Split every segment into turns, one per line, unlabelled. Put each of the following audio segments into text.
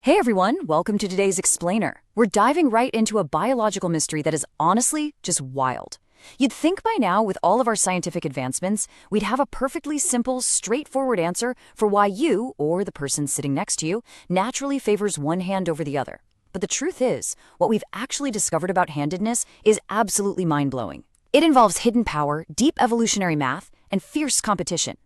Hey everyone, welcome to today's Explainer. We're diving right into a biological mystery that is honestly just wild. You'd think by now, with all of our scientific advancements, we'd have a perfectly simple, straightforward answer for why you, or the person sitting next to you, naturally favors one hand over the other. But the truth is, what we've actually discovered about handedness is absolutely mind-blowing. It involves hidden power, deep evolutionary math, and fierce competition.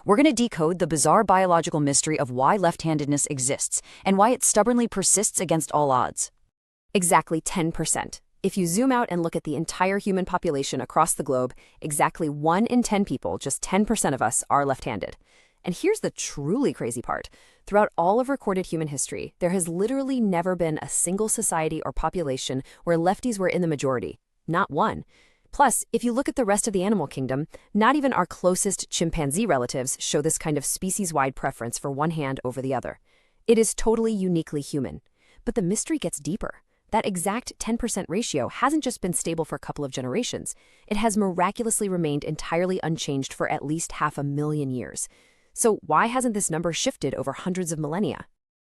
We're going to decode the bizarre biological mystery of why left-handedness exists and why it stubbornly persists against all odds.
Exactly 10%. If you zoom out and look at the entire human population across the globe, exactly 1 in 10 people, just 10% of us, are left-handed. And here's the truly crazy part. Throughout all of recorded human history, there has literally never been a single society or population where lefties were in the majority. Not one. Plus, if you look at the rest of the animal kingdom, not even our closest chimpanzee relatives show this kind of species-wide preference for one hand over the other. It is totally uniquely human. But the mystery gets deeper. That exact 10% ratio hasn't just been stable for a couple of generations. It has miraculously remained entirely unchanged for at least 500,000 years. So why hasn't this number shifted over hundreds of millennia?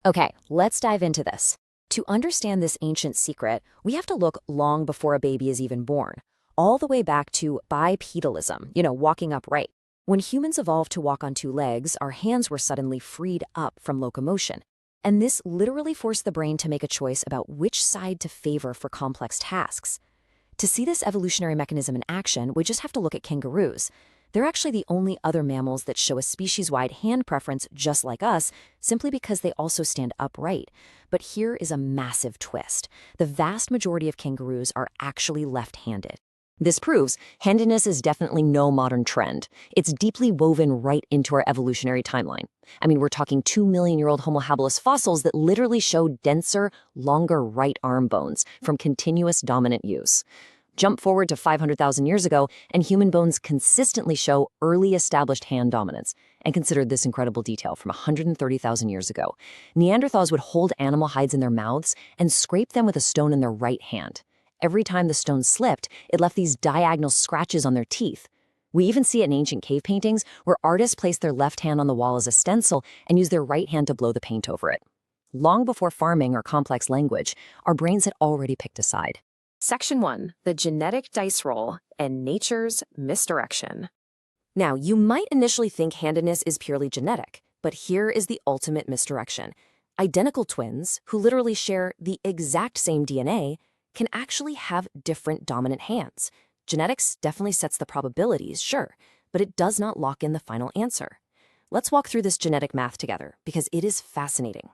Okay, let's dive into this. To understand this ancient secret, we have to look long before a baby is even born, all the way back to bipedalism, walking upright. When humans evolved to walk on 2 legs, our hands were suddenly freed up from locomotion. And this literally forced the brain to make a choice about which side to favor for complex tasks. To see this evolutionary mechanism in action, we just have to look at kangaroos. They're actually the only other mammals that show a species-wide hand preference just like us, simply because they also stand upright. But here is a massive twist. The vast majority of kangaroos are actually left-handed. This proves handedness is definitely no modern trend. It's deeply woven right into our evolutionary timeline. I mean, we're talking 2 million-year-old Homo habilis fossils that literally show denser, longer right arm bones from continuous dominant use. Jump forward to 500,000 years ago, and human bones consistently show early established hand dominance. And consider this incredible detail from 130,000 years ago. Neanderthals would hold animal hides in their mouths and scrape them with a stone in their right hand. Every time the stone slipped, it left these diagonal scratches on their teeth. We even see it in ancient cave paintings where artists place their left hand on the wall as a stencil and use their right hand to blow the paint over it. Long before farming or complex language, our brains had already picked a side.
Section 1. The genetic dice roll and nature's misdirection. Now, you might initially think handedness is purely genetic, but here is the ultimate misdirection. Identical twins, who literally share the exact same DNA, can actually have different dominant hands. Genetics definitely sets the probabilities, sure, but it does not lock in the final answer. Let's walk through this genetic math together, because it is fascinating.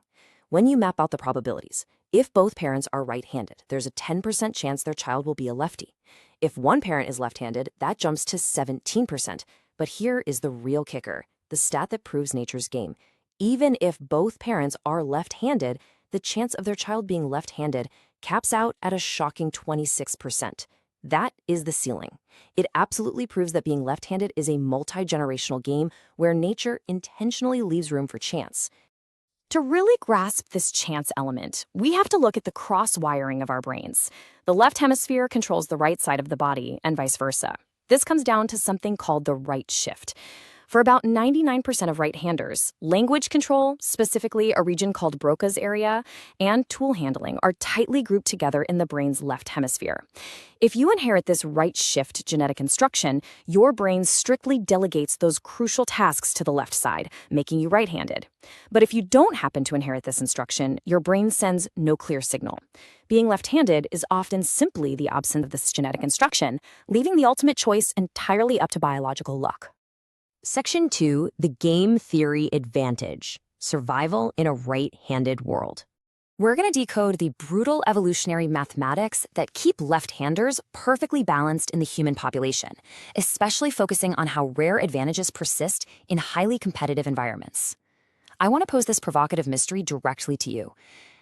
When you map out the probabilities, if both parents are right-handed, there's a 10% chance their child will be a lefty. If one parent is left-handed, that jumps to 17%. But here is the real kicker, the stat that proves nature's game. Even if both parents are left-handed, the chance of their child being left-handed caps out at a shocking 26%. That is the ceiling. It absolutely proves that being left-handed is a multi-generational game where nature intentionally leaves room for chance. To really grasp this chance element, we have to look at the cross-wiring of our brains. The left hemisphere controls the right side of the body, and vice versa. This comes down to something called the right shift. For about 99% of right-handers, language control, specifically a region called Broca's area, and tool handling are tightly grouped together in the brain's left hemisphere. If you inherit this right shift genetic instruction, your brain strictly delegates those crucial tasks to the left side, making you right-handed. But if you don't happen to inherit this instruction, your brain sends no clear signal. Being left-handed is often simply the absence of this genetic instruction, leaving the ultimate choice entirely up to biological luck.
Section 2, the game theory advantage, survival in a right-handed world. We're going to decode the brutal evolutionary mathematics that keep left-handers perfectly balanced in the human population, especially focusing on how rare advantages persist in highly competitive environments. I want to pose this provocative mystery directly to you.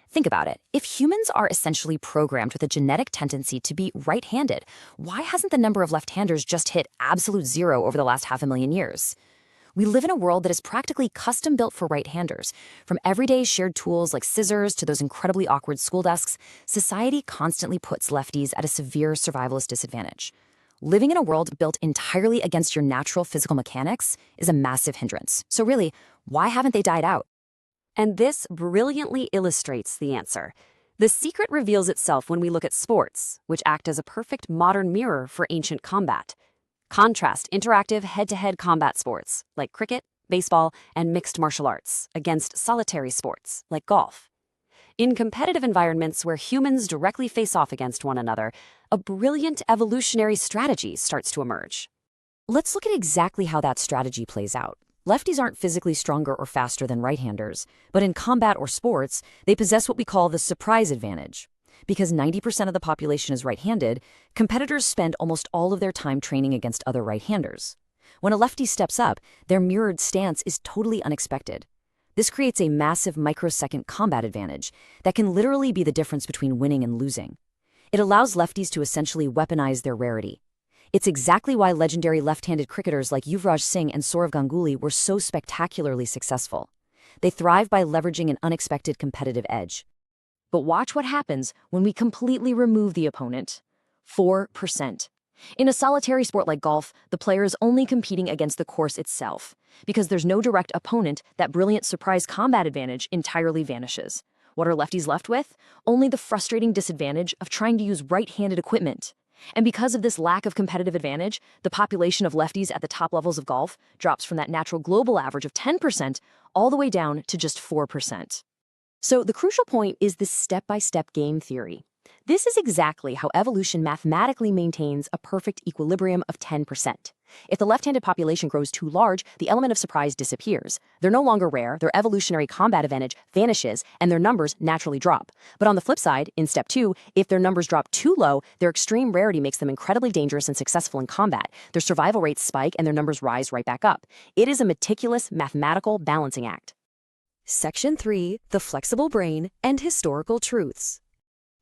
Think about it. If humans are essentially programmed with a genetic tendency to be right-handed, why hasn't the number of left-handers just hit absolute zero over the last 500,000 years? We live in a world that is practically custom-built for right-handers. From everyday shared tools like scissors to those incredibly awkward school desks, society constantly puts lefties at a severe survivalist disadvantage. Living in a world built entirely against your natural physical mechanics is a massive hindrance. So really, why haven't they died out?
And this brilliantly illustrates the answer. The secret reveals itself when we look at sports, which act as a perfect modern mirror for ancient combat. Contrast interactive head-to-head combat sports, like cricket, baseball, and mixed martial arts, against solitary sports, like golf. In competitive environments where humans directly face off against one another, a brilliant evolutionary strategy starts to emerge.
Let's look at exactly how that strategy plays out. Lefties aren't physically stronger or faster than right-handers, but in combat or sports, they possess what we call the surprise advantage. Because 90% of the population is right-handed, competitors spend almost all of their time training against other right-handers. When a lefty steps up, their mirrored stance is totally unexpected. This creates a massive microsecond combat advantage that can literally be the difference between winning and losing. It allows lefties to essentially weaponize their rarity. It's exactly why legendary left-handed cricketers like Yuvraj Singh and Sourav Ganguly were so spectacularly successful. They thrive by leveraging an unexpected competitive edge.
But watch what happens when we completely remove the opponent. 4%. In a solitary sport like golf, the player is only competing against the course itself. Because there's no direct opponent, that brilliant surprise combat advantage entirely vanishes. What are lefties left with? Only the frustrating disadvantage of trying to use right-handed equipment. And because of this lack of competitive advantage, the population of lefties at the top levels of golf drops from that natural global average of 10% all the way down to just 4%. So the crucial point is this step-by-step game theory. This is exactly how evolution mathematically maintains a perfect equilibrium of 10%. If the left-handed population grows too large, the element of surprise disappears. They're no longer rare, their evolutionary combat advantage vanishes, and their numbers naturally drop. But on the flip side, in step 2, if their numbers drop too low, their extreme rarity makes them incredibly dangerous and successful in combat. Their survival rates spike and their numbers rise right back up. It is a meticulous mathematical balancing act.
Section 3, the flexible brain and historical truths.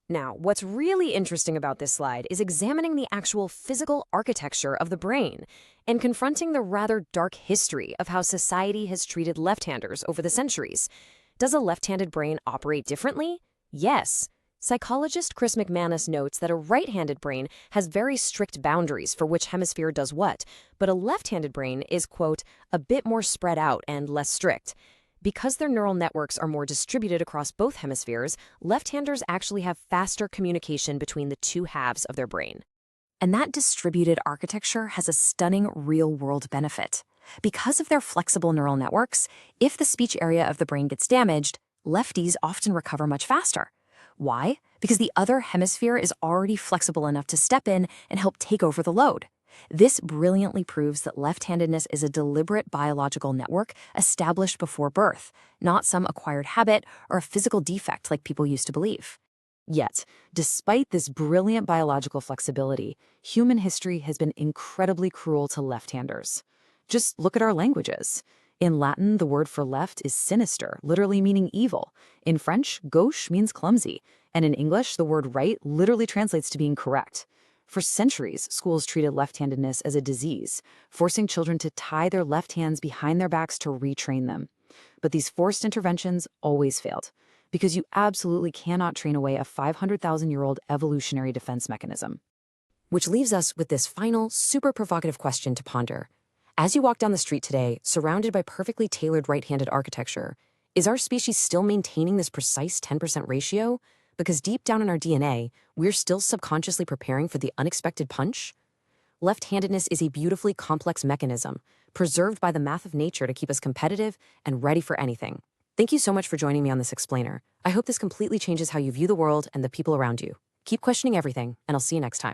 Now, what's really interesting about this slide is examining the actual physical architecture of the brain and confronting the rather dark history of how society has treated left-handers over the centuries. Does a left-handed brain operate differently? Yes. Psychologist Chris McManus notes that a right-handed brain has very strict boundaries for which hemisphere does what, but a left-handed brain is, quote, a bit more spread out and less strict. Because their neural networks are more distributed across both hemispheres, left-handers actually have faster communication between the two halves of their brain. And that distributed architecture has a stunning real-world benefit. Because of their flexible neural networks, if the speech area of the brain gets damaged, lefties often recover much faster. Why? Because the other hemisphere is already flexible enough to step in and help take over the load. This brilliantly proves that left-handedness is a deliberate biological network established before birth, not some acquired habit or a physical defect like people used to believe. Yet, despite this brilliant biological flexibility, human history has been incredibly cruel to left-handers. Just look at our languages. In Latin, the word for left is sinister, literally meaning evil. In French, gauche means clumsy. And in English, the word right literally translates to being correct. For centuries, schools treated left-handedness as a disease, forcing children to tie their left hands behind their backs to retrain them. But these forced interventions always failed, because you absolutely cannot train away a 500,000-year-old evolutionary defense mechanism. Which leaves us with this final, super provocative question to ponder. As you walk down the street today, surrounded by perfectly tailored right-handed architecture, is our species still maintaining this precise 10% ratio? Because deep down in our DNA, we're still subconsciously preparing for the unexpected punch? Left-handedness is a beautifully complex mechanism, preserved by the math of nature to keep us competitive and ready for anything. Thank you so much for joining me on this explainer. I hope this completely changes how you view the world and the people around you. Keep questioning everything, and I'll see you next time.